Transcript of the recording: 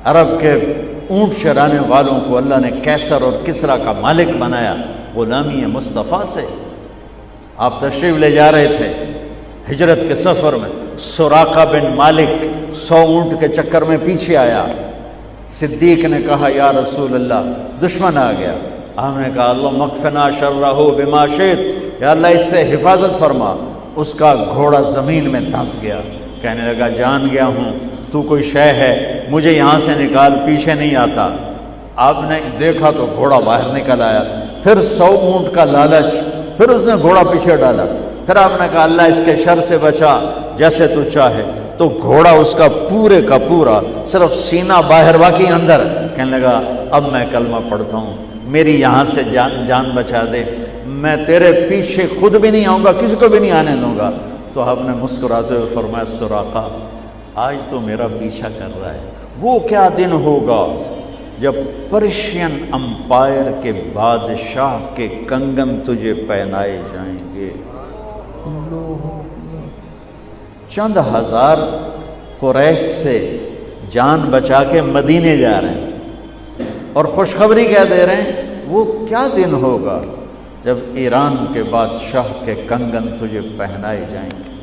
عرب کے اونٹ چرانے والوں کو اللہ نے کیسر اور کسرا کا مالک بنایا غلامی مصطفیٰ سے۔ آپ تشریف لے جا رہے تھے ہجرت کے سفر میں، سراقہ بن مالک 100 اونٹ کے چکر میں پیچھے آیا۔ صدیق نے کہا یا رسول اللہ دشمن آ گیا۔ آپ نے کہا اللہم اکفنا شرہ بما شئت، یا اللہ اس سے حفاظت فرما۔ اس کا گھوڑا زمین میں دھنس گیا، کہنے لگا جان گیا ہوں تو کوئی شے ہے، مجھے یہاں سے نکال، پیچھے نہیں آتا۔ آپ نے دیکھا تو گھوڑا باہر نکل آیا، پھر 100 اونٹ کا لالچ، پھر اس نے گھوڑا پیچھے ڈالا، پھر آپ نے کہا اللہ اس کے شر سے بچا جیسے تو چاہے، تو گھوڑا اس کا پورے کا پورا صرف سینہ باہر باقی اندر، کہنے لگا اب میں کلمہ پڑھتا ہوں، میری یہاں سے جان بچا دے، میں تیرے پیچھے خود بھی نہیں آؤں گا، کسی کو بھی نہیں آنے دوں گا۔ تو آپ نے مسکراتے ہوئے فرمایا سراقہ آج تو میرا پیچھا کر رہا ہے، وہ کیا دن ہوگا جب پرشین امپائر کے بادشاہ کے کنگن تجھے پہنائے جائیں گے۔ چند ہزار قریش سے جان بچا کے مدینے جا رہے ہیں اور خوشخبری کیا دے رہے ہیں، وہ کیا دن ہوگا جب ایران کے بادشاہ کے کنگن تجھے پہنائے جائیں گے۔